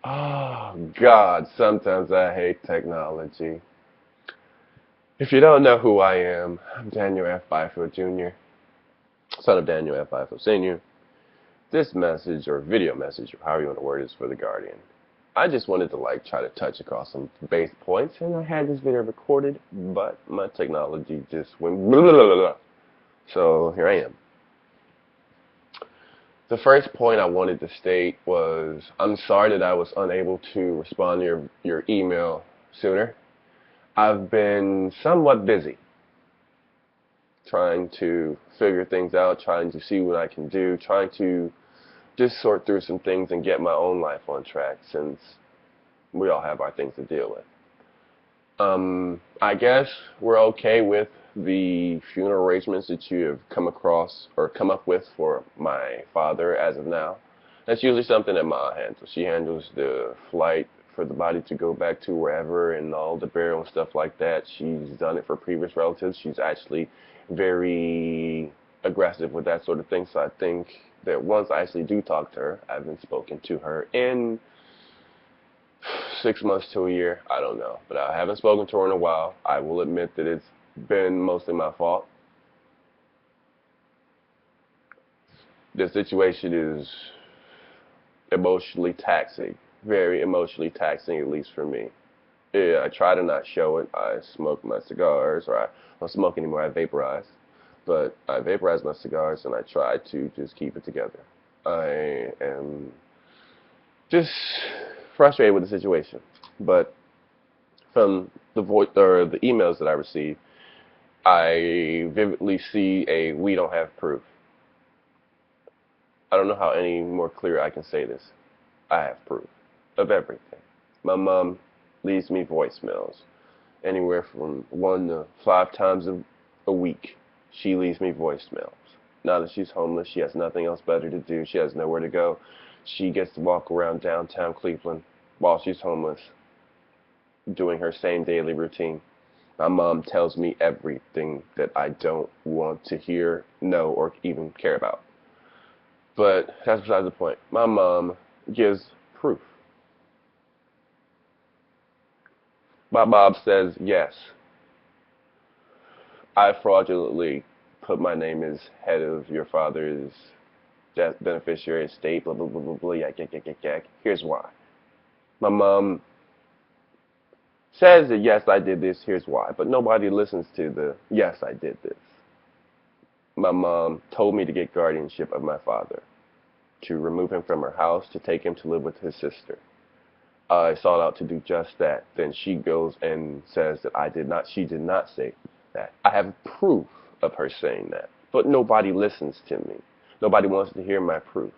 Oh, God, sometimes I hate technology. If you don't know who I am, I'm Daniel F. Byfield Jr., son of Daniel F. Byfield Sr. This message, or video message, or however you want to word it, is for the Guardian. I just wanted to try to touch across some base points, and I had this video recorded, but my technology just went blah, blah, blah, blah. So here I am. The first point I wanted to state was I'm sorry that I was unable to respond to your email sooner. I've been somewhat busy trying to figure things out, trying to see what I can do, trying to just sort through some things and get my own life on track since we all have our things to deal with. I guess we're okay with the funeral arrangements that you have come across or come up with for my father as of now. That's usually something that Ma handles. She handles the flight for the body to go back to wherever and all the burial and stuff like that. She's done it for previous relatives. She's actually very aggressive with that sort of thing. So I think that once I actually do talk to her, I haven't spoken to her in 6 months to a year, I don't know. But I haven't spoken to her in a while. I will admit that it's been mostly my fault. The situation is emotionally taxing, very emotionally taxing, at least for me. Yeah, I try to not show it. I smoke my cigars, or I don't smoke anymore, I vaporize. But I vaporize my cigars and I try to just keep it together. I am just frustrated with the situation. But from the the emails that I receive, I vividly see a we don't have proof. I don't know how any more clear I can say this. I have proof of everything. My mom leaves me voicemails anywhere from 1 to 5 times a week. She leaves me voicemails. Now that she's homeless, she has nothing else better to do. She has nowhere to go. She gets to walk around downtown Cleveland while she's homeless, doing her same daily routine. My mom tells me everything that I don't want to hear, know, or even care about. But that's besides the point. My mom gives proof. My mom says, yes, I fraudulently put my name as head of your father's death beneficiary estate, blah, blah, blah, blah, blah, yak, yak, yak, yak, yak. Here's why. My mom says that, yes, I did this, here's why. But nobody listens to the, yes, I did this. My mom told me to get guardianship of my father, to remove him from her house, to take him to live with his sister. I sought out to do just that. Then she goes and says that she did not say that. I have proof of her saying that, but nobody listens to me. Nobody wants to hear my proof.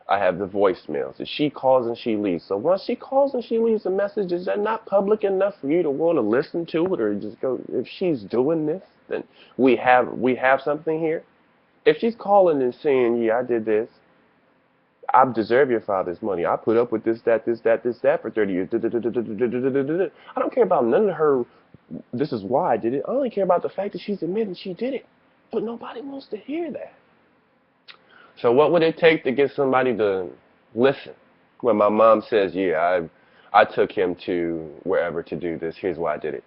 I have the voicemails that she calls and she leaves. So once she calls and she leaves a message, is that not public enough for you to want to listen to it, or just go? If she's doing this, then we have something here. If she's calling and saying, yeah, I did this, I deserve your father's money. I put up with this, that, this, that, this, that for 30 years. I don't care about none of her, this is why I did it. I only care about the fact that she's admitting she did it. But nobody wants to hear that. So what would it take to get somebody to listen? When my mom says, yeah, I took him to wherever to do this. Here's why I did it.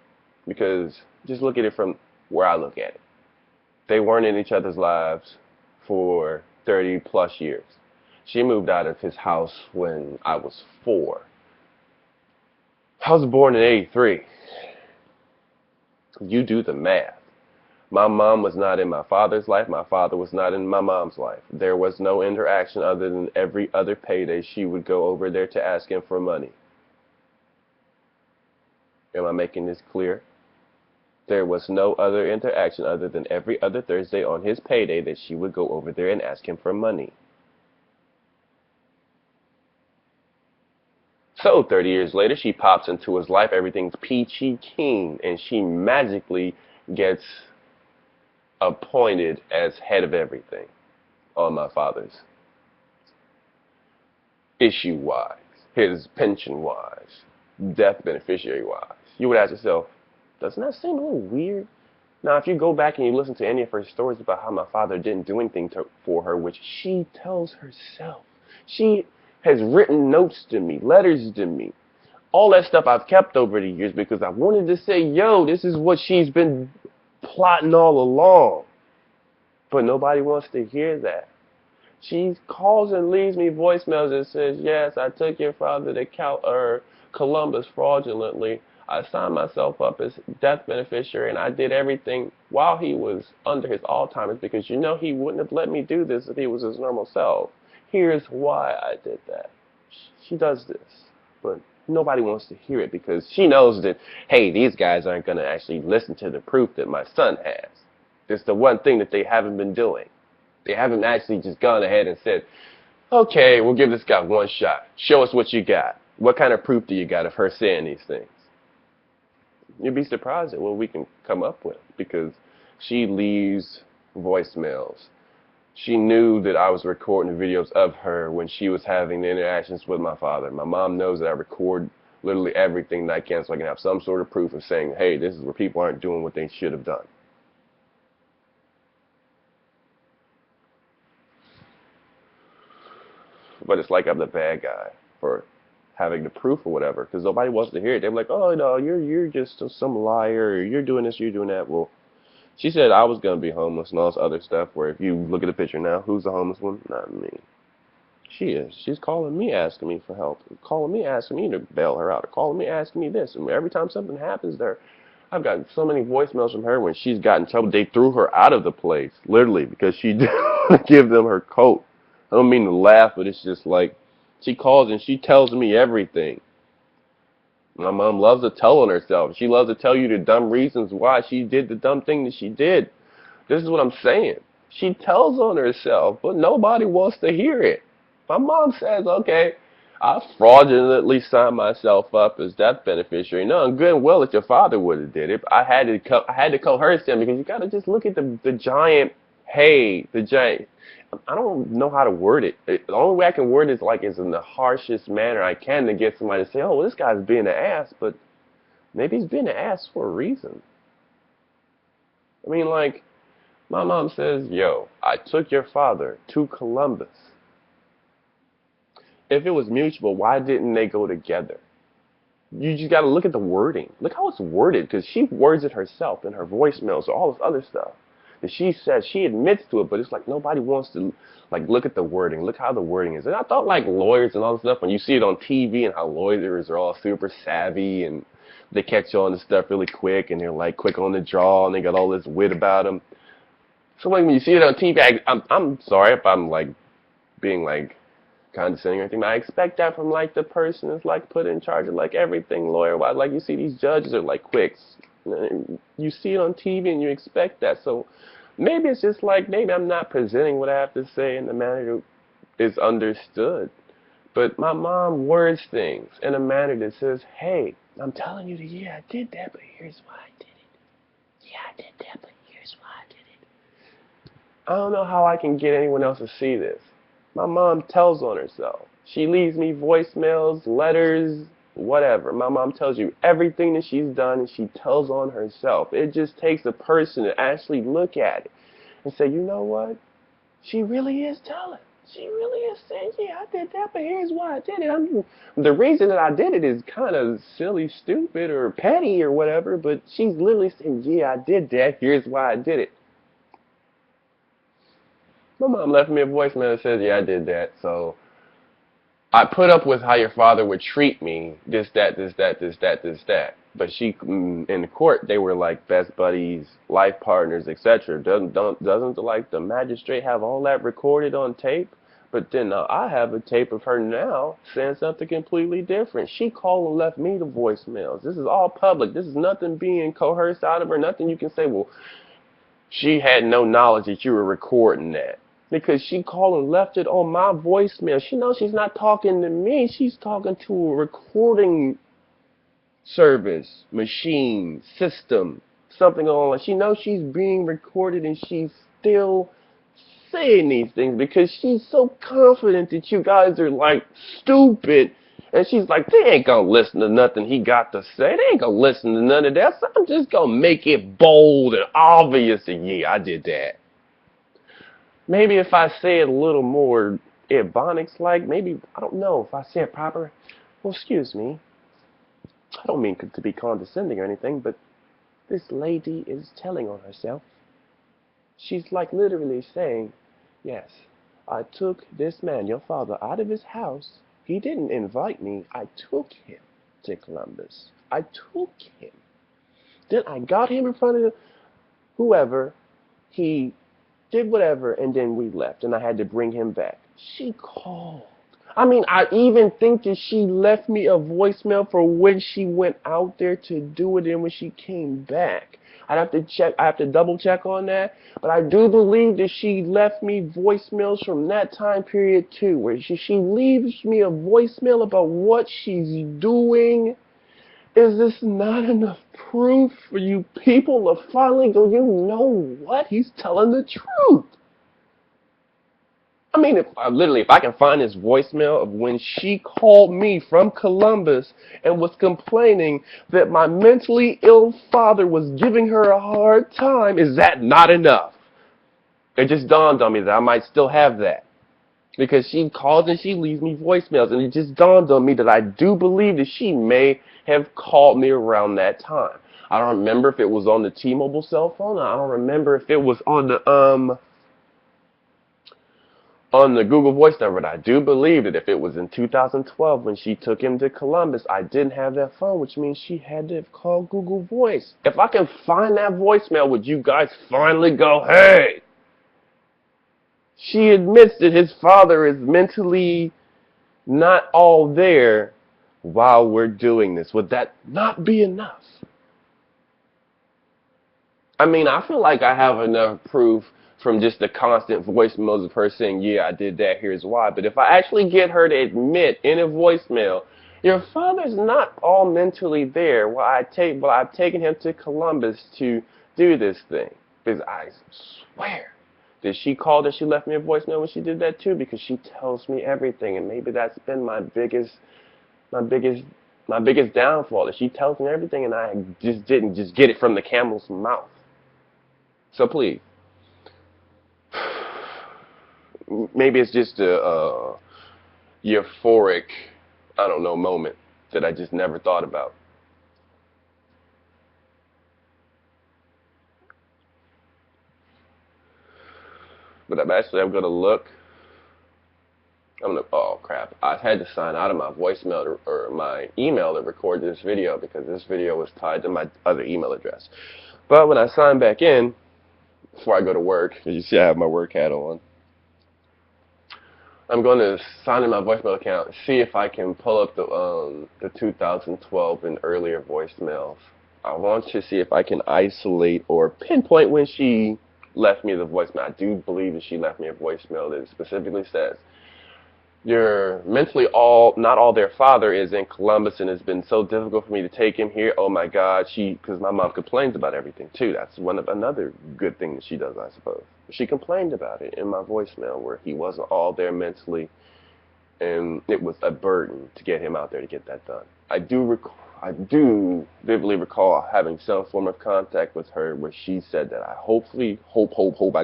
Because just look at it from where I look at it. They weren't in each other's lives for 30 plus years. She moved out of his house when I was 4. I was born in 83. You do the math. My mom was not in my father's life. My father was not in my mom's life. There was no interaction other than every other payday she would go over there to ask him for money. Am I making this clear? There was no other interaction other than every other Thursday on his payday that she would go over there and ask him for money. So 30 years later, she pops into his life. Everything's peachy keen, and she magically gets appointed as head of everything on my father's issue-wise, his pension-wise, death beneficiary-wise. You would ask yourself, doesn't that seem a little weird? Now, if you go back and you listen to any of her stories about how my father didn't do anything for her, which she tells herself, she has written notes to me, letters to me. All that stuff I've kept over the years because I wanted to say, yo, this is what she's been plotting all along. But nobody wants to hear that. She calls and leaves me voicemails that says, yes, I took your father to Columbus fraudulently. I signed myself up as death beneficiary, and I did everything while he was under his Alzheimer's because you know he wouldn't have let me do this if he was his normal self. Here's why I did that. She does this, but nobody wants to hear it because she knows that, hey, these guys aren't going to actually listen to the proof that my son has. It's the one thing that they haven't been doing. They haven't actually just gone ahead and said, okay, we'll give this guy one shot. Show us what you got. What kind of proof do you got of her saying these things? You'd be surprised at what we can come up with because she leaves voicemails. She knew that I was recording videos of her when she was having the interactions with my father. My mom knows that I record literally everything that I can so I can have some sort of proof of saying, hey, this is where people aren't doing what they should have done. But it's like I'm the bad guy for having the proof or whatever, because nobody wants to hear it. They're like, oh, no, you're just some liar, or you're doing this, you're doing that. Well, she said I was going to be homeless and all this other stuff, where if you look at the picture now, who's the homeless one? Not me. She is. She's calling me, asking me for help, calling me, asking me to bail her out, calling me, asking me this. And every time something happens there, I've gotten so many voicemails from her when she's gotten in trouble. They threw her out of the place, literally, because she didn't give them her coat. I don't mean to laugh, but it's just like she calls and she tells me everything. My mom loves to tell on herself. She loves to tell you the dumb reasons why she did the dumb thing that she did. This is what I'm saying. She tells on herself, but nobody wants to hear it. My mom says, okay, I fraudulently signed myself up as death beneficiary. Knowing good and well that your father would have did it. But I had to coerce him because you got to just look at the giant, the giant. I don't know how to word it. The only way I can word it is in the harshest manner I can to get somebody to say, oh, well, this guy's being an ass, but maybe he's being an ass for a reason. I mean, like, my mom says, yo, I took your father to Columbus. If it was mutual, why didn't they go together? You just got to look at the wording. Look how it's worded, because she words it herself in her voicemails or all this other stuff. And she says, she admits to it, but it's like nobody wants to look at the wording. Look how the wording is. And I thought like lawyers and all this stuff, when you see it on TV and how lawyers are all super savvy and they catch on to stuff really quick and they're like quick on the draw and they got all this wit about them. So like when you see it on TV, I'm sorry if I'm like being like condescending or anything, but I expect that from like the person that's like put in charge of like everything lawyer-wise. Like you see these judges are like quicks. You see it on TV and you expect that. So maybe it's just like maybe I'm not presenting what I have to say in the manner that is understood. But my mom words things in a manner that says, hey, I'm telling you that, yeah, I did that, but here's why I did it. Yeah, I did that, but here's why I did it. I don't know how I can get anyone else to see this. My mom tells on herself. She leaves me voicemails, letters, whatever. My mom tells you everything that she's done and she tells on herself. It just takes a person to actually look at it and say, you know what? She really is telling. She really is saying, yeah, I did that, but here's why I did it. The reason that I did it is kind of silly, stupid, or petty or whatever, but she's literally saying, yeah, I did that. Here's why I did it. My mom left me a voicemail that says, yeah, I did that, so I put up with how your father would treat me, this, that, this, that, this, that, this, that. But in the court, they were like best buddies, life partners, etc. Doesn't the magistrate have all that recorded on tape? But then I have a tape of her now saying something completely different. She called and left me the voicemails. This is all public. This is nothing being coerced out of her. Nothing you can say, well, she had no knowledge that you were recording that. Because she called and left it on my voicemail. She knows she's not talking to me. She's talking to a recording service, machine, system, something online. She knows she's being recorded and she's still saying these things because she's so confident that you guys are like stupid. And she's like, they ain't gonna listen to nothing he got to say. They ain't gonna listen to none of that. So I'm just gonna make it bold and obvious that, yeah, I did that. Maybe if I say it a little more Ebonics like, maybe, I don't know if I say it proper. Well, excuse me. I don't mean to be condescending or anything, but this lady is telling on herself. She's like literally saying, yes, I took this man, your father, out of his house. He didn't invite me. I took him to Columbus. I took him. Then I got him in front of whoever. He did whatever, and then we left, and I had to bring him back. She called. I mean, I even think that she left me a voicemail for when she went out there to do it and when she came back. I'd have to check, I have to double check on that, but I do believe that she left me voicemails from that time period too, where she leaves me a voicemail about what she's doing. Is this not enough proof for you people to finally go, you know what? He's telling the truth. I mean, if I can find this voicemail of when she called me from Columbus and was complaining that my mentally ill father was giving her a hard time, is that not enough? It just dawned on me that I might still have that. Because she calls and she leaves me voicemails, and it just dawned on me that I do believe that she may have called me around that time. I don't remember if it was on the T-Mobile cell phone. I don't remember if it was on the Google Voice number. And I do believe that if it was in 2012 when she took him to Columbus, I didn't have that phone, which means she had to have called Google Voice. If I can find that voicemail, would you guys finally go, hey? She admits that his father is mentally not all there while we're doing this. Would that not be enough? I mean, I feel like I have enough proof from just the constant voicemails of her saying, yeah, I did that, here's why. But if I actually get her to admit in a voicemail, your father's not all mentally there while I've taken him to Columbus to do this thing. Because I swear, did she call that she left me a voicemail when she did that too? Because she tells me everything, and maybe that's been my biggest downfall, that she tells me everything and I just didn't just get it from the camel's mouth. So please, maybe it's just a euphoric, I don't know, moment that I just never thought about. But I'm going to look. Oh crap, I had to sign out of my voicemail or my email to record this video because this video was tied to my other email address. But when I sign back in, before I go to work, as you see I have my work hat on, I'm going to sign in my voicemail account, see if I can pull up the 2012 and earlier voicemails. I want to see if I can isolate or pinpoint when she left me the voicemail. I do believe that she left me a voicemail that specifically says, you're mentally not all their father is in Columbus, and it's been so difficult for me to take him here. Oh my God, because my mom complains about everything too. That's another good thing that she does, I suppose. She complained about it in my voicemail where he wasn't all there mentally, and it was a burden to get him out there to get that done. I do vividly recall having some form of contact with her where she said that I hope I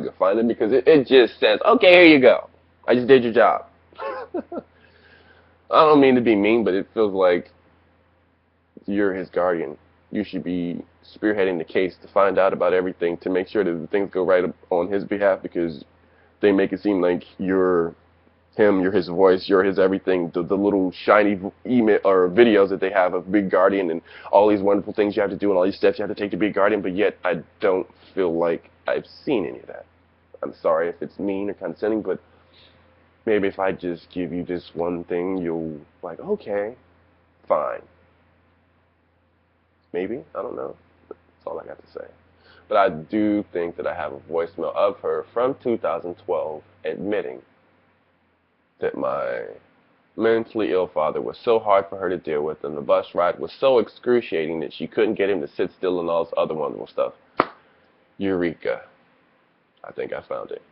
could find him, because it just says, okay, here you go. I just did your job. I don't mean to be mean, but it feels like you're his guardian. You should be spearheading the case to find out about everything, to make sure that things go right on his behalf, because they make it seem like you're him, you're his voice, you're his everything. The little shiny email or videos that they have of Big Guardian and all these wonderful things you have to do and all these steps you have to take to be a guardian, but yet I don't feel like I've seen any of that. I'm sorry if it's mean or condescending, but maybe if I just give you this one thing, you'll like, okay, fine. Maybe, I don't know. That's all I got to say. But I do think that I have a voicemail of her from 2012 admitting that my mentally ill father was so hard for her to deal with, and the bus ride was so excruciating that she couldn't get him to sit still and all this other wonderful stuff. Eureka. I think I found it.